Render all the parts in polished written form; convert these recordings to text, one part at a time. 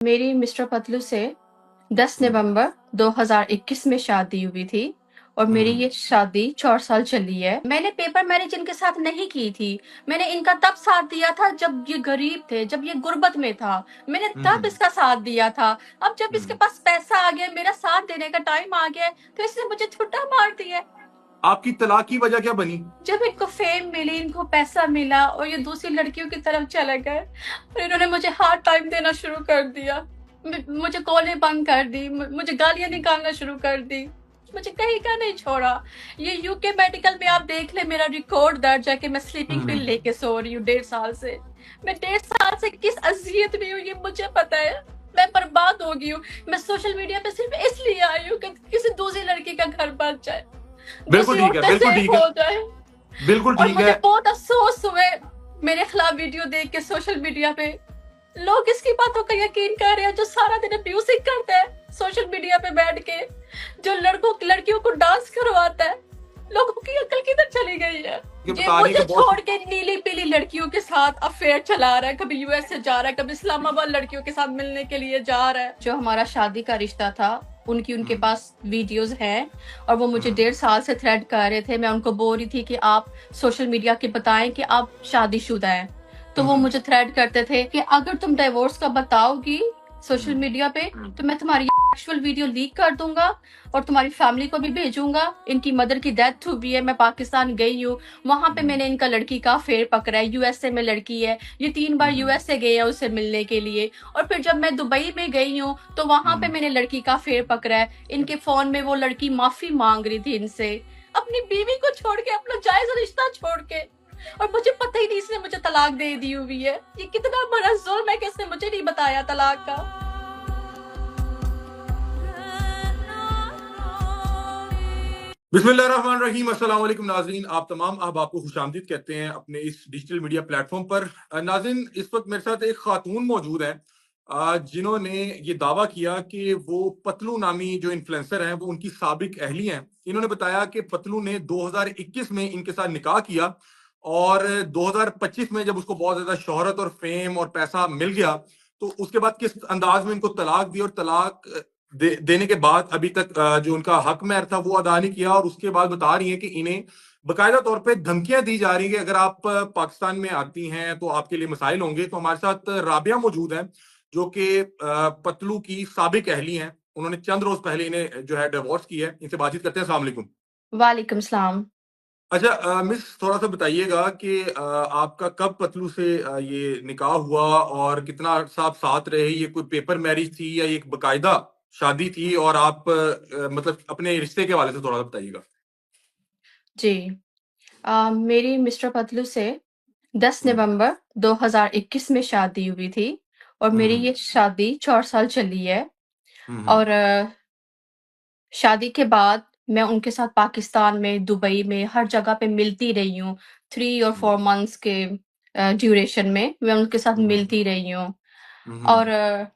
मेरी मिस्टर पतलू से 10 नवंबर 2021 में शादी हुई थी और मेरी ये शादी 4 साल चली है। मैंने पेपर मैरिज इनके साथ नहीं की थी। मैंने इनका तब साथ दिया था जब ये गरीब थे, जब ये गुर्बत में था। मैंने तब इसका साथ दिया था। अब जब इसके पास पैसा आ गया, मेरा साथ देने का टाइम आ गया, तो इसने मुझे छुट्टा मार दिया। आपकी तलाक की वजह क्या बनी? जब इनको फेम मिली, इनको पैसा मिला और ये दूसरी लड़कियों की तरफ चले गए और इन्होंने मुझे हार्ड टाइम देना शुरू कर दिया। मुझे कॉलें बंद कर दी, मुझे गालियां निकालना शुरू कर दी, मुझे कहीं का नहीं छोड़ा। ये यूके मेडिकल में आप देख ले, मेरा रिकॉर्ड दर्ज है कि मैं स्लीपिंग पिल लेके सो रही हूँ 1.5 साल से। मैं 1.5 साल से किस अजियत में हूँ ये मुझे पता है। मैं बर्बाद हो गई हूँ। मैं सोशल मीडिया पे सिर्फ इसलिए आई हूँ कि किसी दूसरी लड़की का घर बच जाए, बिल्कुल दूसरी ठीक है, औरतें बिल्कुल सेफ ठीक है, हो जाए। बिल्कुल और ठीक मुझे है। बहुत अफसोस हुए मेरे खिलाफ वीडियो देख के सोशल मीडिया पे। लोग इसकी बातों का यकीन कर रहे हैं जो सारा दिन अब्यूजिंग करता है सोशल मीडिया पे बैठ के, जो लड़कियों को डांस करवाता है। लोगों की अकल किधर चली गई है? ये ये बता रही है मुझे कि बहुत छोड़ के नीली पीली लड़कियों के साथ अफेयर चला रहा है, कभी यूएस से जा रहा है, कभी इस्लामाबाद लड़कियों के साथ मिलने के लिए जा रहा है। जो हमारा शादी का रिश्ता था, उनके पास वीडियोस हैं और वो मुझे 1.5 साल से थ्रेट कर रहे थे। मैं उनको बोल रही थी कि आप सोशल मीडिया के बताएं कि आप शादीशुदा हैं, तो वो मुझे थ्रेट करते थे कि अगर तुम डिवोर्स का बताओगी सोशल मीडिया पे तो मैं तुम्हारी एक्चुअल वीडियो लीक कर दूंगा और तुम्हारी फैमिली को भी भेजूंगा। इनकी मदर की डेथ हुई है, मैं पाकिस्तान गई हूँ, वहां पे मैंने इनका लड़की का अफेयर पकड़ा है। यूएसए में लड़की है, ये 3 बार यूएसए गए है उससे मिलने के लिए। और फिर जब मैं दुबई में गई हूँ तो वहां पे मैंने लड़की का अफेयर पकड़ा है। इनके फोन में वो लड़की माफी मांग रही थी इनसे, अपनी बीवी को छोड़ के, अपना जायज रिश्ता छोड़ के। और मुझे पता ही नहीं इसने मुझे तलाक दे दी हुई है। ये कितना बड़ा जुल्म है कि इसने मुझे नहीं बताया तलाक का। बिस्मिल्लाहिर्रहमानिर्रहीम। अस्सलाम वालेकुम नाज़रीन, आप तमाम अहबाब को खुशामदीद कहते हैं अपने इस डिजिटल मीडिया प्लेटफॉर्म पर। नाज़रीन, इस वक्त मेरे साथ एक खातून मौजूद है जिन्होंने ये दावा किया कि वो पतलू नामी जो इन्फ्लुएंसर हैं वो उनकी साबिक अहली हैं। इन्होंने बताया कि पतलू ने 2021 में इनके साथ निकाह किया और 2025 में जब उसको बहुत ज्यादा शोहरत और फेम और पैसा मिल गया तो उसके बाद किस अंदाज में इनको तलाक दी और तलाक देने के बाद अभी तक जो उनका हक महर था वो अदा नहीं किया। और उसके बाद बता रही हैं कि इन्हें बकायदा तौर पे धमकियां दी जा रही है कि अगर आप पाकिस्तान में आती हैं तो आपके लिए मसाइल होंगे। तो हमारे साथ राबिया मौजूद है जो कि पतलू की साबिक अहली हैं। उन्होंने चंद रोज पहले इन्हें जो है डिवोर्स की है। इनसे बातचीत करते हैं। अस्सलाम वालेकुम। वालेकुम सलाम। अच्छा मिस, थोड़ा सा बताइएगा कि आपका कब पतलू से ये निकाह हुआ और कितना अर्सा आप साथ रहे? ये कोई पेपर मैरिज थी या ये एक बकायदा शादी थी? और आप मतलब अपने रिश्ते के हवाले से थोड़ा सा बताइएगा। जी, मेरी मिस्टर पतलू से 10 हम्म, नवंबर 2021 में शादी हुई थी और मेरी हम्म, ये शादी 4 साल चली है। हम्म, और शादी के बाद मैं उनके साथ पाकिस्तान में, दुबई में, हर जगह पे मिलती रही हूँ। 3 और 4 मंथ्स के ड्यूरेशन में मैं उनके साथ हम्म, मिलती रही हूँ। और हम्म।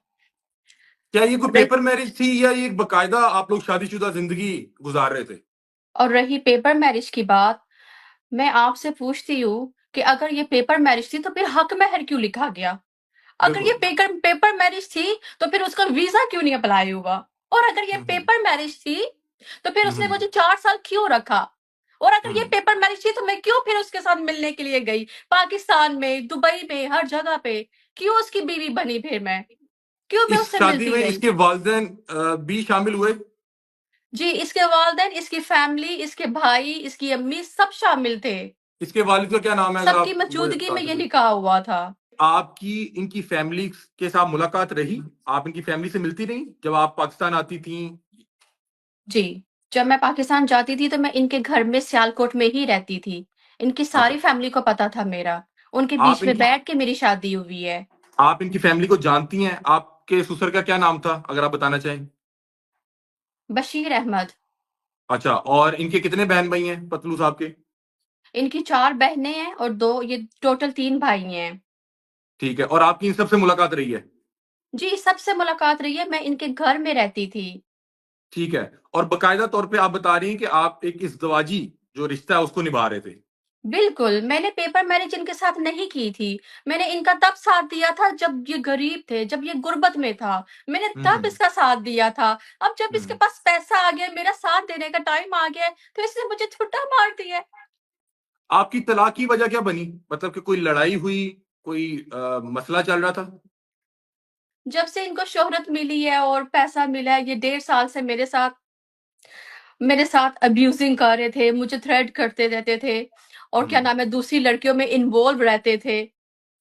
क्या ये कोई रही पेपर मैरिज थी या ये एक बकायदा आप लोग शादीशुदा जिंदगी गुजार रहे थे? और रही पेपर मैरिज की बात, मैं आपसे पूछती हूँ कि अगर ये पेपर मैरिज थी तो फिर हक महर क्यों लिखा गया? अगर ये बिल्कुल। पेपर मैरिज थी तो फिर उसका वीजा क्यों नहीं अप्लाई हुआ? और अगर ये हम्म, पेपर मैरिज थी तो फिर उसने हम्म, मुझे 4 साल क्यों रखा? और अगर ये हम्म। पेपर मैरिज थी तो मैं क्यों फिर उसके साथ मिलने के लिए गई? पाकिस्तान में, दुबई में, हर जगह पे क्यों उसकी बीवी बनी फिर मैं? क्यों मैं इस उससे शादी मिलती में रही? इसके वालिदैन भी शामिल हुए? जी, इसके वालिदैन, इसकी फैमिली, इसके भाई, इसकी अम्मी सब शामिल थे। इसके वालिद का क्या नाम है, अगर सबकी आप वो मौजूदगी बता में ये सकें? निकाह हुआ था। आपकी इनकी फैमिली के साथ मुलाकात रही? आप इनकी फैमिली से मिलती रही जब आप पाकिस्तान आती थी? जी, जब मैं पाकिस्तान जाती थी तो मैं इनके घर में सियालकोट में ही रहती थी। इनकी अच्छा। सारी फैमिली को पता था मेरा। उनके आप बीच में इनकी बैठ के मेरी शादी हुई है। आप इनकी फैमिली को जानती हैं? आपके ससुर का क्या नाम था, अगर आप बताना चाहें? बशीर अहमद। अच्छा, और इनके कितने बहन भाई हैं पतलू साहब के? इनकी 4 बहनें हैं और 2, ये टोटल 3 भाई हैं। ठीक है, और आपकी इन सबसे मुलाकात रही है? जी, सबसे मुलाकात रही है, मैं इनके घर में रहती थी। ठीक है। और बकायदा तौर पे आप बता रही हैं कि आप एक इज़्दवाजी जो रिश्ता है उसको निभा रहे थे? बिल्कुल, मैंने पेपर मैरिज इनके साथ नहीं की थी। मैंने इनका तब साथ दिया था जब ये गरीब थे, जब ये गुर्बत में था। मैंने तब हम्म इसका साथ दिया था। अब जब इसके हम्म पास पैसा आ गया, मेरा साथ देने का टाइम आ गया है, तो इसने मुझे छुट्टा मार दिया है। आपकी तलाक की वजह क्या बनी? मतलब कि कोई लड़ाई हुई, कोई मसला चल रहा था? जब से इनको शोहरत मिली है और पैसा मिला है, ये 1.5 साल से मेरे साथ अब्यूज़िंग कर रहे थे, मुझे थ्रेट करते रहते थे और क्या हम्म नाम है, दूसरी लड़कियों में इन्वॉल्व रहते थे।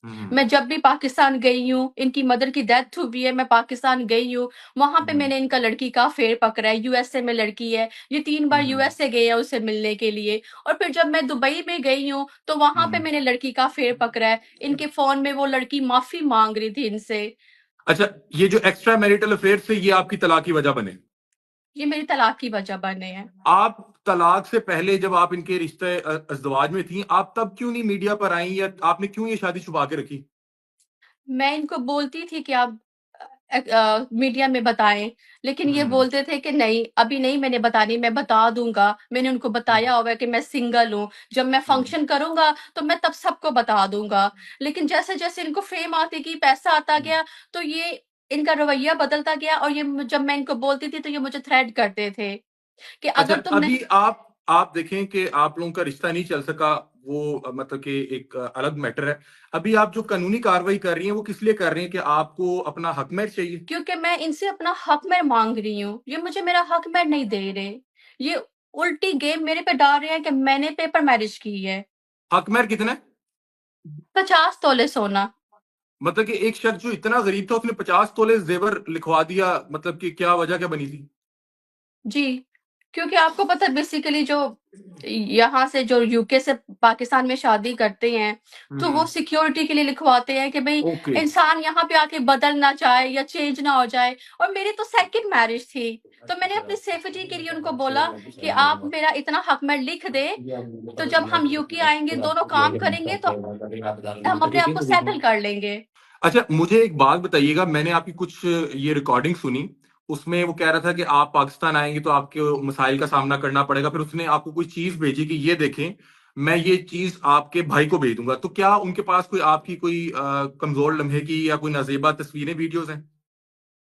हम्म मैं जब भी पाकिस्तान गई हूँ, इनकी मदर की डेथ हुई है, मैं पाकिस्तान गई हूँ, वहाँ पे हम्म मैंने इनका लड़की का अफ़ेयर पकड़ा है, यूएसए में लड़की है, ये 3 बार हम्म यूएसए गए हैं उससे मिलने के लिए और फिर जब मैं दुबई में गई हूँ, तो वहाँ पे हम्म। मैंने लड़की का अफ़ेयर पकड़ा है। इनके फ़ोन में वो लड़की माफ़ी माँग रही थी इनसे। अच्छा, ये जो एक्स्ट्रा मैरिटल अफेयर थे ये आपकी तलाक की वजह बने? ये मेरी तलाक की वजह बने हैं। आप तलाक से पहले जब आप इनके रिश्ते अज़दवाज में थी, आप तब क्यों नहीं मीडिया पर आई, या आपने क्यों ये शादी छुपा के रखी? मैं इनको बोलती थी कि आप मीडिया में बताएँ, लेकिन ये हम्म बोलते थे कि नहीं, अभी नहीं मैंने बतानी, मैं बता दूँगा। मैंने उनको हम्म बताया हुआ है कि मैं सिंगल हूँ, जब मैं हम्म फंक्शन करूँगा, तो मैं तब सबको बता दूँगा। लेकिन जैसे-जैसे इनको फ़ेम आती गई, पैसा आता हम्म। गया, तो ये इनका रवैया बदलता गया और ये जब मैं इनको बोलती थी, तो ये मुझे थ्रेट करते थे कि अच्छा, अगर तुम अभी नहीं। आप देखें कि आप लोगों का रिश्ता नहीं चल सका, वो मतलब कि एक अलग मैटर है। अभी आप जो कानूनी कार्रवाई कर रही हैं, वो किस लिए कर रही हैं? कि आपको अपना हक महर चाहिए? क्योंकि मैं इनसे अपना हक मैं माँग रही हूँ, ये मुझे मेरा हक मैं नहीं दे रहे। ये उल्टी गेम मेरे पे डाल रहे हैं कि मैंने पेपर मैरिज की है। हक महर कितना है? 50 तोले सोना। मतलब कि एक शख्स जो इतना गरीब था, उसने 50 तोले जेवर लिखवा दिया, मतलब कि क्या वजह क्या बनी थी? जी, क्योंकि आपको पता है बेसिकली जो यहाँ से जो यूके से पाकिस्तान में शादी करते हैं, तो वो हम्म। सिक्योरिटी के लिए लिखवाते हैं कि भई ओके। इंसान यहाँ पे आके बदल ना जाए या चेंज ना हो जाए और मेरी तो सेकंड मैरिज थी। तो मैंने अपनी सेफ्टी के लिए उनको बोला कि आप मेरा इतना हक में लिख दें, तो जब हम यूके आएँगे, दोनों काम करेंगे तो हम अपने आप को सेटल कर लेंगे। अच्छा, मुझे एक बात बताइएगा, मैंने आपकी कुछ ये रिकॉर्डिंग सुनी, उसमें वो कह रहा था कि आप पाकिस्तान आएँगे तो आपको मसाइल का सामना करना पड़ेगा, फिर उसने आपको कोई चीज़ भेजी कि ये देखें, मैं ये चीज़ आपके भाई को भेज दूँगा। तो क्या उनके पास कोई आपकी कोई कमज़ोर लम्हे की या कोई नाज़ेबा तस्वीरें, वीडियोज़ हैं?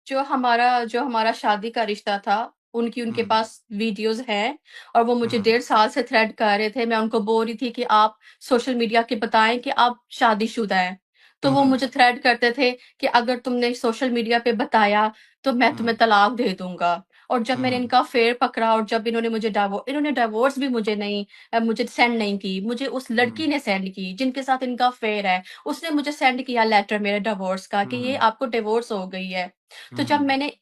जो हमारा शादी का रिश्ता था, उनके हुँ, पास वीडियोज़ हैं और वो मुझे हुँ, 1.5 साल से थ्रेट कर रहे थे। मैं उनको बोल रही थी कि आप सोशल मीडिया के बताएँ कि आप शादीशुदा हैं। तो हुँ, वो हुँ, मुझे थ्रेट करते थे कि अगर तुमने सोशल मीडिया पे बताया, तो मैं हुँ, तुम्हें तलाक दे दूँगा। और जब मैंने हुँ, इनका अफ़ेयर पकड़ा और जब इन्होंने डिवोर्स भी मुझे सेंड नहीं की। मुझे उस हुँ, लड़की ने सेंड की, जिनके साथ इनका अफ़ेयर है। उसने मुझे सेंड किया लेटर मेरे डिवोर्स का हुँ, कि ये हुँ, आपको डिवोर्स हो गई है। तो हुँ, जब हुँ, मैंने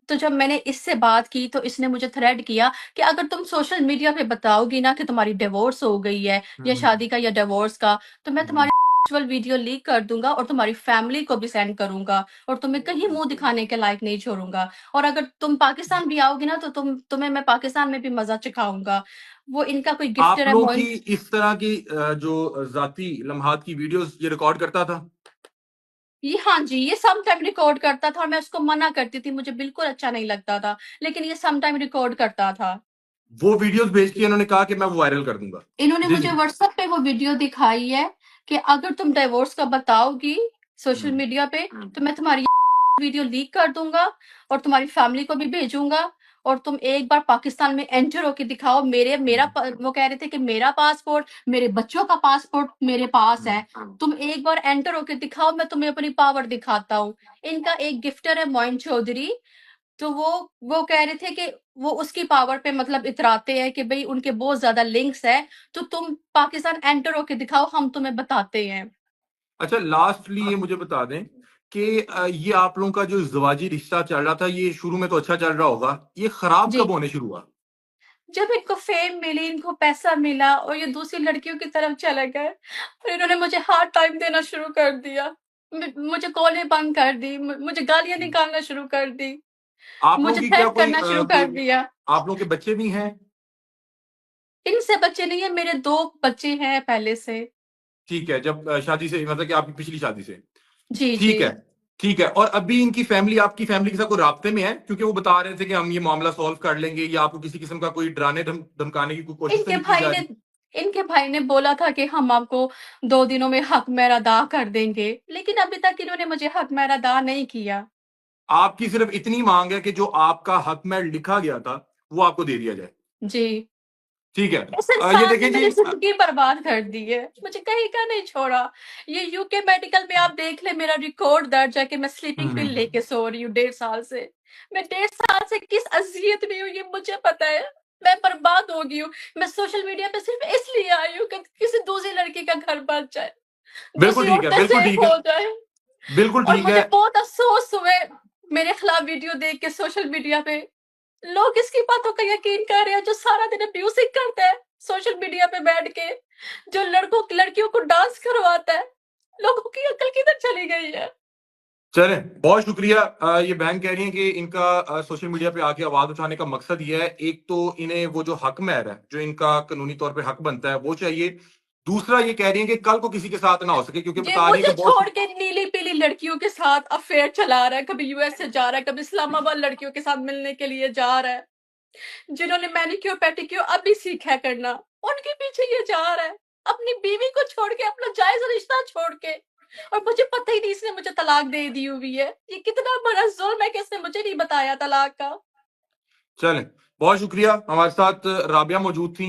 तो जब मैंने इससे बात की तो इसने मुझे थ्रेट किया कि अगर तुम सोशल मीडिया पे बताओगी ना कि तुम्हारी डिवोर्स हो गई है हुँ, या हुँ, शादी का या डिवोर्स का, तो मैं हुँ, तुम्हारी वर्चुअल वीडियो लीक कर दूँगा और तुम्हारी फैमिली को भी सेंड करूँगा और तुम्हें कहीं मुँह दिखाने के लायक नहीं छोड़ूँगा। और अगर तुम पाकिस्तान भी आओगी ना तो तुम्हें मैं पाकिस्तान में भी मज़ा चखाऊँगा। वो इनका कोई आप गिफ्टर है लोगों की मोइन। इस तरह की जो ज़ाती लम्हात की वीडियोज़ ये रिकॉर्ड करता था? ये हाँ जी, ये सम टाइम रिकॉर्ड करता था और मैं उसको मना करती थी, मुझे बिल्कुल अच्छा नहीं लगता था, लेकिन ये सम टाइम रिकॉर्ड करता था। वो वीडियोज़ भेज के इन्होंने कहा कि मैं वो वायरल कर दूँगा। इन्होंने जी, मुझे जी। व्हाट्सएप पे वो वीडियो दिखाई है कि अगर तुम डिवोर्स का बताओगी सोशल हुँ, मीडिया पे, तो मैं तुम्हारी वीडियो लीक कर दूँगा और तुम्हारी फैमिली को भी भेजूँगा और तुम एक बार पाकिस्तान में एंटर होके दिखाओ। मेरे मेरा हुँ, प वो कह रहे थे कि मेरा पासपोर्ट, मेरे बच्चों का पासपोर्ट मेरे पास हुँ, है। तुम एक बार एंटर होके दिखाओ, मैं तुम्हें अपनी पावर दिखाता हूँ। इनका एक गिफ्टर है मोइन चौधरी, तो वो कह रहे थे कि वो उसकी पावर पे मतलब इतराते हैं कि भई उनके बहुत ज़्यादा लिंक्स हैं, तो तुम पाकिस्तान एंटर होके दिखाओ, हम तुम्हें बताते हैं। अच्छा, लास्टली ये मुझे बता दें कि ये आप लोगों का जो इज़्दिवाजी रिश्ता चल रहा था, ये शुरू में तो अच्छा चल रहा होगा, ये खराब जी, कब होने शुरू हुआ? जब इनको फ़ेम मिली, इनको पैसा मिला और ये दूसरी लड़कियों की तरफ चले गए और इन्होंने मुझे हार्ड टाइम देना शुरू कर दिया। मुझे कॉलें बंद कर दी, मुझे गालियाँ हुँ। निकालना शुरू कर दी, आप लोगों मुझे की क्या थ्रेट कोई करना शुरू कर कोई दिया। आप लोगों के बच्चे भी हैं? इनसे बच्चे नहीं है, मेरे 2 बच्चे हैं पहले से। ठीक है, जब शादी से मतलब कि आपकी पिछली शादी से। जी, ठीक है, जी। ठीक है। और अभी इनकी फैमिली आपकी फैमिली के साथ कोई राब्ते में है? क्योंकि वो बता रहे थे कि हम ये मामला सॉल्व कर लेंगे, या आपको किसी किस्म का कोई डराने धमकाने की कोई कोशिश तो इनके नहीं की भाई जा ने रही? इनके भाई ने बोला था कि हम आपको 2 दिनों में हक महर अदा कर देंगे, लेकिन अभी तक इन्होंने मुझे हक महर अदा नहीं किया। आपकी सिर्फ इतनी मांग है कि जो आपका हक में लिखा गया था वो आपको दे दिया जाए। जी। ठीक है। इस ये इंसान ने देखें मेरी जी। ज़िंदगी बर्बाद कर दी है, मुझे कहीं का नहीं छोड़ा। ये यूके मेडिकल में आप देख लें, मेरा रिकॉर्ड दर्ज है कि मैं स्लीपिंग पिल हम्म। लेके सो रही हूँ 1.5 साल से। मैं 1.5 साल से किस अज़ियत में हूँ ये मुझे पता है। मैं बर्बाद हो गई हूँ। मैं सोशल मीडिया पे सिर्फ इसलिए आई हूँ कि किसी दूसरी लड़की का घर बन जाए, बिल्कुल दूसरी ठीक है, औरतें बिल्कुल सेफ ठीक है, हो जाए। बिल्कुल और ठीक है। मुझे बहुत अफ़सोस हुए मेरे खिलाफ वीडियो देख के सोशल मीडिया पे। लोग इसकी बातों का यकीन कर रहे हैं जो सारा दिन अब्यूसिंग करता है सोशल मीडिया पे बैठ के, जो लड़कियों को डांस करवाता है। लोगों की अकल किधर चली गई है? चलें, बहुत शुक्रिया। ये बहन कह रही हैं कि इनका सोशल मीडिया पे आके आवाज उठाने का मकसद ये है, एक तो इन्हें वो जो हक महर है, जो इनका कानूनी तौर पे हक बनता है, वो चाहिए। दूसरा ये कह रही हैं कि कल को किसी के साथ ना हो सके, क्योंकि ये बता रही हैं मुझे कि बहुत छोड़ के नीली-पीली लड़कियों के साथ अफेयर चला रहा है, कभी यूएस से जा रहा है, कभी इस्लामाबाद लड़कियों के साथ मिलने के लिए जा रहा है। जिन्होंने मैनीक्योर पेडिक्योर अभी सीखा है करना, उनके पीछे ये जा रहा है। अपनी बीवी को छोड़ के, अपना जायज़ रिश्ता छोड़ के। और मुझे पता ही नहीं इसने मुझे तलाक दे दी हुई है। ये कितना बड़ा ज़ुल्म है कि इसने मुझे नहीं बताया तलाक का। चलें, बहुत शुक्रिया। हमारे साथ राबिया मौजूद थी,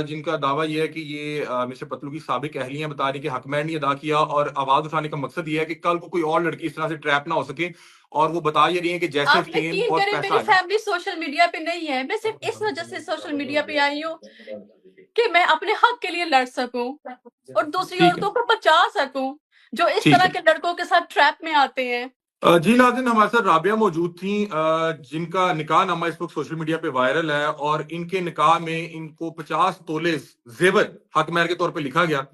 जिनका दावा ये है कि ये मिस्टर पतलू की साबिक अहलियां बता रही कि हक महर नहीं अदा किया, और आवाज उठाने का मकसद ये है कि कल को कोई और लड़की इस तरह से ट्रैप ना हो सके। और वो बता ये रही है कि जैसे आप फेम यकीन और करें पैसा मेरी आए। फैमिली सोशल मीडिया पे नहीं है। मैं सिर्फ़ इस वज़ह से सोशल मीडिया पे आई हूँ कि मैं अपने हक के लिए लड़ सकूँ और दूसरी ठीक है, औरतों को बचा सकूँ, जो इस ठीक तरह है। के लड़कों के साथ ट्रैप में आते हैं। जी नाज़रीन, हमारे साथ राबिया मौजूद थी, जिनका निकाह नामा इस वक्त सोशल मीडिया पे वायरल है, और इनके निकाह में इनको 50 तोले जेवर हक महर के तौर पे लिखा गया।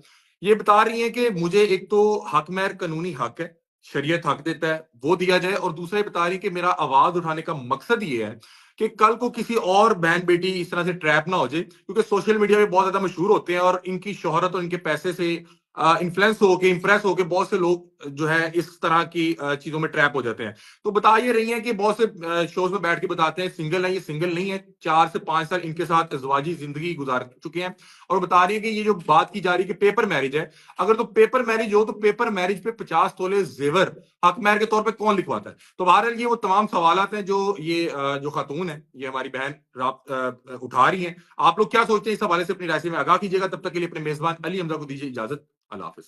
ये बता रही हैं कि मुझे एक तो हक महर कानूनी हक है, शरीयत हक देता है, वो दिया जाए। और दूसरा ये बता रही है कि मेरा आवाज उठाने का मकसद ये है कि कल को किसी और बहन बेटी इस तरह से ट्रैप ना हो जाए, क्योंकि सोशल मीडिया पे बहुत ज्यादा मशहूर होते हैं, और इनकी शोहरत और इनके पैसे से इन्फ्लुएंस होके, इंप्रेस होके बहुत से लोग जो है इस तरह की चीजों में ट्रैप हो जाते हैं। तो बता ये रही हैं कि बहुत से शोज में बैठ के बताते हैं सिंगल है, ये सिंगल नहीं है, 4 से 5 साल इनके साथ अजवाजी जिंदगी गुजार चुके हैं। और बता रही है कि ये जो बात की जा रही है कि पेपर मैरिज है, अगर तो पेपर मैरिज हो तो पेपर मैरिज पे 50 तोले जेवर हक महर के तौर पे कौन लिखवाता है। तो बहरहाल ये वो तमाम सवालात हैं जो ये जो खातून है, ये हमारी बहन उठा रही हैं। आप लोग क्या सोचते हैं इस हवाले से अपनी राय से में आगाह कीजिएगा। तब तक के लिए अपने मेजबान अली हमजा को दीजिए इजाजत। अल्लाह हाफिज।